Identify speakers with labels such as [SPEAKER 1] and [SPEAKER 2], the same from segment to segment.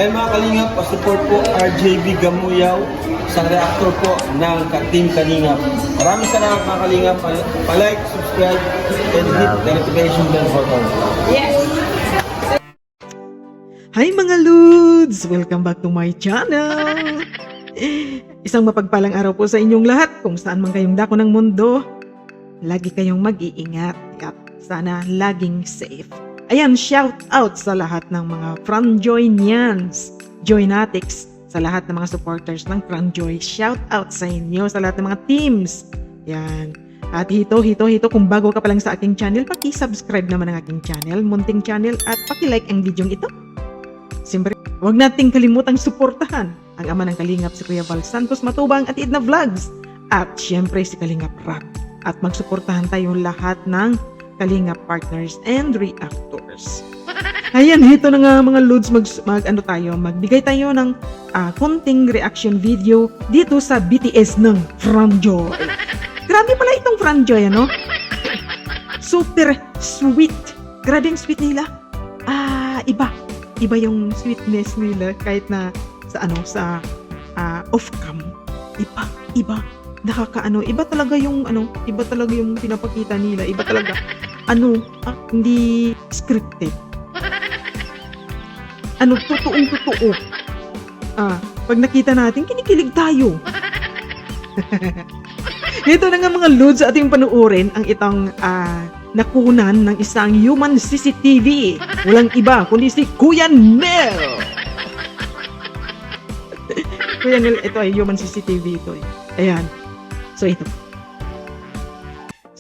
[SPEAKER 1] Ayan mga kalingap, pa-support po RJB Gamuyaw, isang reactor po ng Team Kalingap. Maraming salamat mga kalingap. Pa-like, subscribe, and hit the notification bell button.
[SPEAKER 2] Yes!
[SPEAKER 3] Hi mga Lods! Welcome back to my channel! Isang mapagpalang araw po sa inyong lahat kung saan man kayong dako ng mundo. Lagi kayong mag-iingat at sana laging safe. Ayan, shout out sa lahat ng mga Franjoynians, Joynatics, sa lahat ng mga supporters ng Franjoy. Shout out sa inyo, sa lahat ng mga teams. Yan. At hito, kung bago ka pa lang sa aking channel, paki-subscribe naman ang aking channel, munting channel, at paki-like ang video ito. Siyempre, huwag nating kalimutang suportahan ang ama ng Kalingap, si Kuya Val Santos Matubang at Edna Vlogs. At siyempre si Kalingap Rap. At magsuportahan tayo lahat ng Kalingap partners and reactors. Ayan, ito na nga mga Lods, magbigay tayo ng konting reaction video dito sa BTS ng Franjoy. Grabe pala itong Franjoy, ano? Super sweet. Grabe yung sweet nila. Iba yung sweetness nila kahit na sa off-cam. Iba. Iba talaga yung pinapakita nila. Iba talaga. Hindi scripted. Totoong-totoo. Pag nakita natin, kinikilig tayo. Ito na nga mga Lods, ating panuorin ang itong nakunan ng isang human CCTV. Walang iba, kundi si Kuya Nel. Kuya Nel, ito ay human CCTV ito. Ayan. So, ito.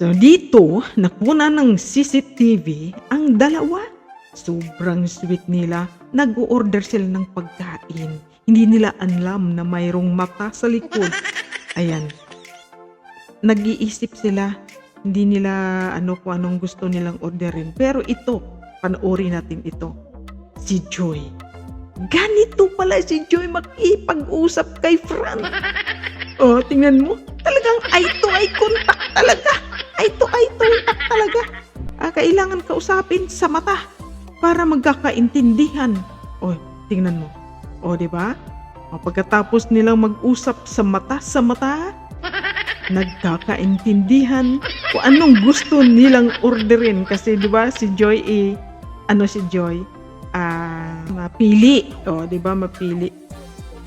[SPEAKER 3] So, dito, nakunan ng CCTV ang dalawa. Sobrang sweet nila. Nag-order sila ng pagkain. Hindi nila alam na mayroong mata sa likod. Ayan. Nag-iisip sila. Hindi nila kung anong gusto nilang orderin. Pero ito, panoorin natin ito. Si Joy. Ganito pala si Joy makipag-usap kay Fran. Oh, tingnan mo. Talagang eye-to-eye contact talaga. Eye-to-eye contact talaga. Kailangan kausapin sa mata para magkakaintindihan. Oh, tingnan mo. Oh, di ba? Pagkatapos nilang mag-usap sa mata, nagkakaintindihan kung anong gusto nilang orderin. Kasi di ba si Joy mapili. Oh, di ba mapili.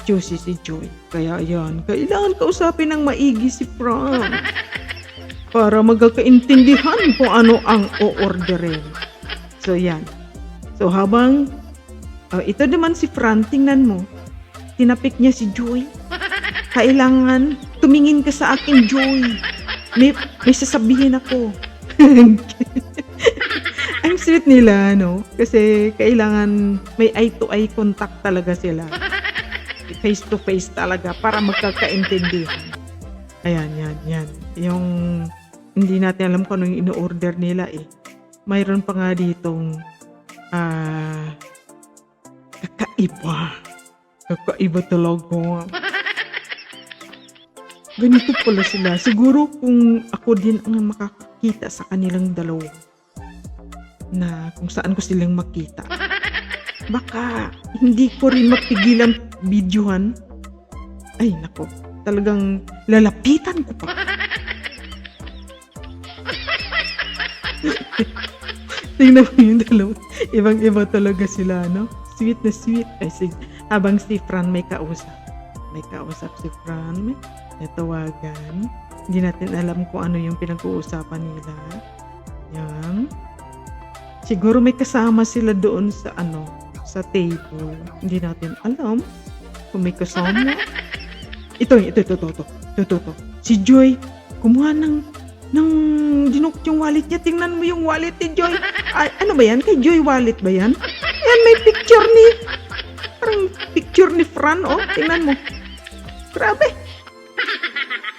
[SPEAKER 3] Choosy si Joy. Kaya yan, kailangan kausapin ng maigi si Fran para magkakaintindihan kung ano ang o-orderin. So yan. So habang ito naman si Fran, tingnan mo. Tinapik niya si Joy. Kailangan tumingin ka sa akin, Joy. May sasabihin ako. Ang sweet nila, no? Kasi kailangan may eye-to-eye contact talaga sila. Face-to-face talaga para magkakaintindihan. Ayan, yan. Yung hindi natin alam kung ano yung ino-order nila eh. Mayroon pa nga ditong kakaiba talaga. Ganito pala sila. Siguro kung ako din ang makakakita sa kanilang dalawa na kung saan ko silang makita, baka hindi ko rin mapigilan videohan. Ay, nako. Talagang lalapitan ko pa. Tingnan mo yung dalawa. Ibang-iba talaga sila, no? Sweet na sweet. Habang si Fran may kausap. May kausap si Fran. May natawagan. Hindi natin alam kung ano yung pinag-uusapan nila. Yan. Siguro may kasama sila doon sa sa table. Hindi natin alam kung may kasama. Ito. Si Joy, kumuha ng dinuk yung wallet niya. Tingnan mo yung wallet ni Joy. Ano ba yan? Kay Joy wallet ba yan? Yan, may picture parang picture ni Fran, oh. Tingnan mo. Grabe.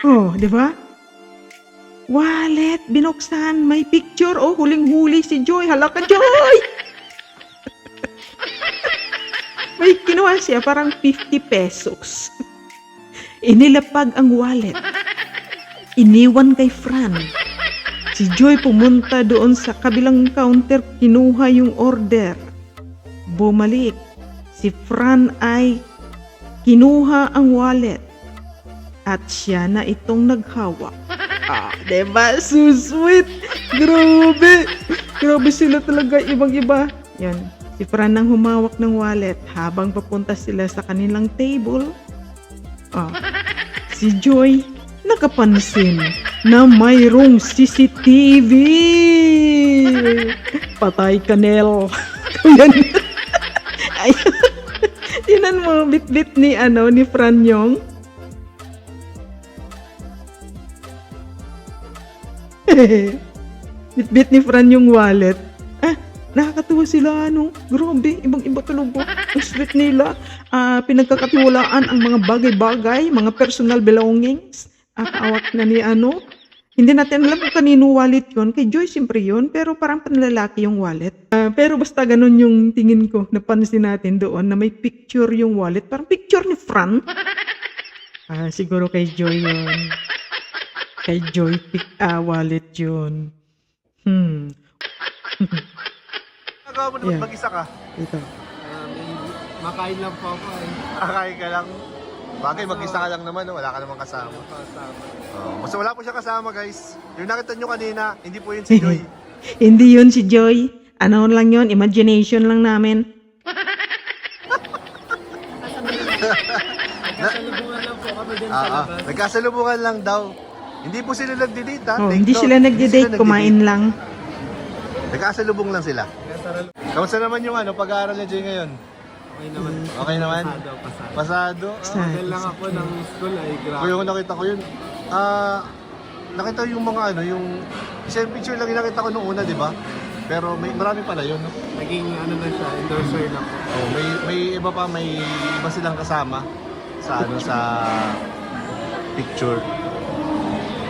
[SPEAKER 3] Oh, di ba? Wallet, binuksan, may picture. Oh, huling-huli si Joy. Hala ka, Joy! May kinuha siya, parang 50 pesos. Inilapag ang wallet. Iniwan kay Fran. Si Joy pumunta doon sa kabilang counter, kinuha yung order. Bumalik. si Fran ay kinuha ang wallet at siya na itong naghawak. Diba? So sweet! Grabe! Grabe sila talaga, ibang-iba. Yan, si Fran ang humawak ng wallet habang papunta sila sa kanilang table. Si Joy nakapansin na mayroong CCTV. Patay ka, Nel. Yan. Ayun. Tinan mo, bit-bit ni Fran yung. Bit-bit ni Fran yung wallet. Nakakatuwa sila, Grabe, ibang-iba talaga. Ang sweet nila. Pinagkakatiwalaan ang mga bagay-bagay, mga personal belongings. Kaawak na ni Hindi natin alam kung kanino wallet yun. Kay Joy, siyempre yun. Pero parang panlalaki yung wallet. Pero basta ganun yung tingin ko. Napansin natin doon na may picture yung wallet. Parang picture ni Fran. Siguro kay Joy yun. Kay Joy wallet yun.
[SPEAKER 2] Nagawa mo naman mag-isa ka?
[SPEAKER 3] Ito.
[SPEAKER 4] Makain lang po ako eh.
[SPEAKER 2] Akain ka lang. Bagay, mag-isa ka lang naman, wala ka namang kasama. Basta wala po siya kasama, guys. Yung nakita nyo kanina, hindi po yun si Joy.
[SPEAKER 3] Hindi yun si Joy. Ano lang yun, imagination lang namin.
[SPEAKER 4] Nagkasalubungan lang po kami din sa labas.
[SPEAKER 2] Nagkasalubungan lang daw. Hindi po sila nag-date, ha?
[SPEAKER 3] Hindi sila nagde-date, kumain lang.
[SPEAKER 2] Nagkasalubong lang sila. Kamusta naman yung pag-aaral niya, Joy, ngayon?
[SPEAKER 4] Okay naman.
[SPEAKER 2] Okay naman?
[SPEAKER 4] Pasado.
[SPEAKER 2] Pasado?
[SPEAKER 4] Hotel lang ako ng school ay grabe.
[SPEAKER 2] Kung yung nakita ko yun, nakita yung mga yung isang picture lang yung nakita ko nung una, di ba? Pero marami pala yun, no?
[SPEAKER 4] Naging na siya, endorser lang po.
[SPEAKER 2] May iba pa, may iba silang kasama sa sa picture.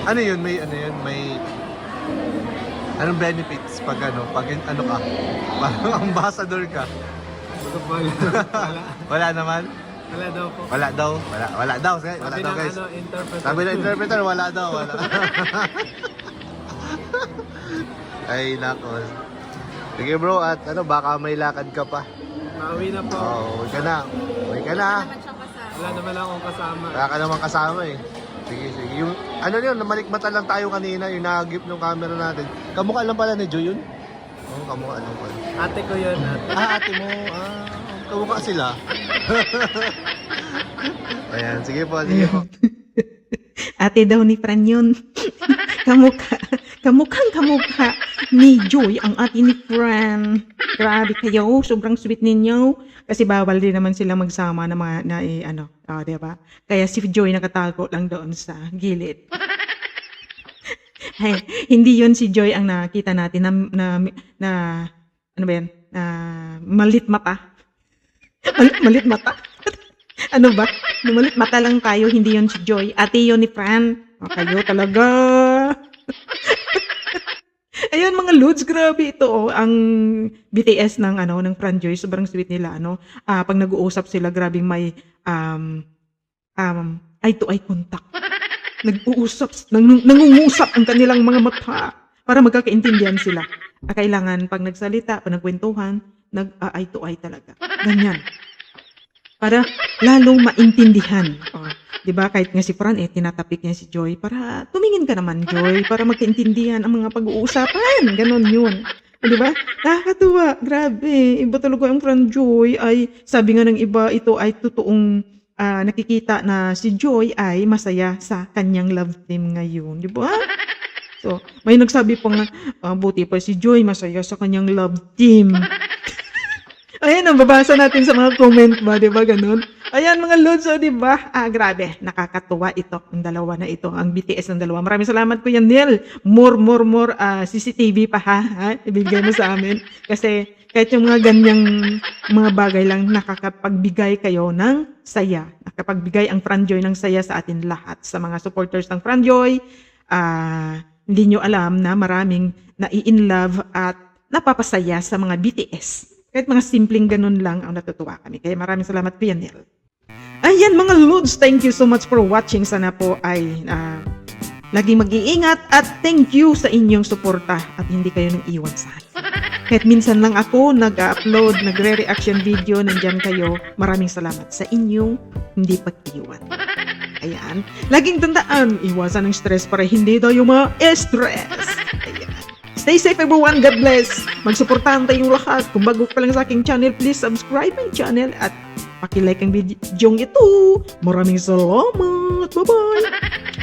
[SPEAKER 2] Ano yun? May anong benefits pag ka? Parang ambassador ka. Wala naman?
[SPEAKER 4] Wala daw po.
[SPEAKER 2] Wala daw, guys.
[SPEAKER 4] Interpreter.
[SPEAKER 2] Sabi ng interpreter, wala daw. Ay, nako. Sige bro, at baka may lakad ka pa.
[SPEAKER 4] Pauwi na po.
[SPEAKER 2] Uwi ka na.
[SPEAKER 4] Wala naman akong kasama.
[SPEAKER 2] Wala ka naman kasama eh. Sige. Yung, namalikmata lang tayo kanina, yung nag-gift ng camera natin. Kamukha lang pala ni Joy yun? Kamukha lang pala.
[SPEAKER 4] Ate ko yun.
[SPEAKER 2] Ate mo. Kamukha sila. Ayan, sige po.
[SPEAKER 3] Ate daw ni Fran yun. Kamukhang ni Joy ang ate ni Fran. Grabe kayo, sobrang sweet ninyo. Kasi bawal din naman sila magsama na diba? Kaya si Joy nakatago lang doon sa gilid. Hey, hindi yun si Joy ang nakita natin na ano ba yan? Malit mata. Malit mata. Ano ba? Malit mata lang tayo, hindi yun si Joy. Ate yun ni Fran. Kayo talaga. Ayun mga Lods, grabe ito ang BTS ng Fran Joy, sobrang sweet nila pag nag-uusap sila, grabing may eye to eye contact. Nangungusap ang kanilang mga mata para magkakaintindihan sila. Kailangan pag nagsalita, pag nagkwentuhan, eye to eye talaga. Ganyan. Para lalong maintindihan. Diba? Kahit nga si Fran, tinatapik niya si Joy para tumingin ka naman, Joy, para magkaintindihan ang mga pag-uusapan. Ganon yun. Diba? Nakakatuwa. Grabe. Iba talaga ang Fran Joy ay, sabi nga ng iba, ito ay totoong nakikita na si Joy ay masaya sa kanyang love team ngayon. Diba? So, may nagsabi pa nga, buti pa si Joy masaya sa kanyang love team. Ayan, babasa natin sa mga comment ba, diba? Ganon. Ayan mga Lods, diba? Grabe, nakakatuwa ito, ang dalawa na ito, ang BTS ng dalawa. Maraming salamat po yan, Neil. More CCTV pa ha? Ibigay mo sa amin. Kasi kahit yung mga ganyang mga bagay lang, nakakapagbigay kayo ng saya. Nakapagbigay ang Fran Joy ng saya sa atin lahat. Sa mga supporters ng Fran Joy, hindi nyo alam na maraming nai-inlove at napapasaya sa mga BTS. Kahit mga simpleng ganun lang ang natutuwa kami. Kaya maraming salamat po yan, Neil. Ayan mga Lods, thank you so much for watching. Sana po ay laging mag-iingat at thank you sa inyong suporta at hindi kayo nang iwan sa akin. Kahit minsan lang ako nag-upload, nagre-reaction video, nandyan kayo. Maraming salamat sa inyong hindi pag-iwan. Ayan. Laging tandaan, iwasan ng stress para hindi tayo ma-stress. Ayan. Stay safe everyone. God bless. Magsuportahan tayong lahat. Kung bago ka lang sa aking channel, please subscribe my channel at paki-like ang video ito. Maraming salamat. Bye-bye.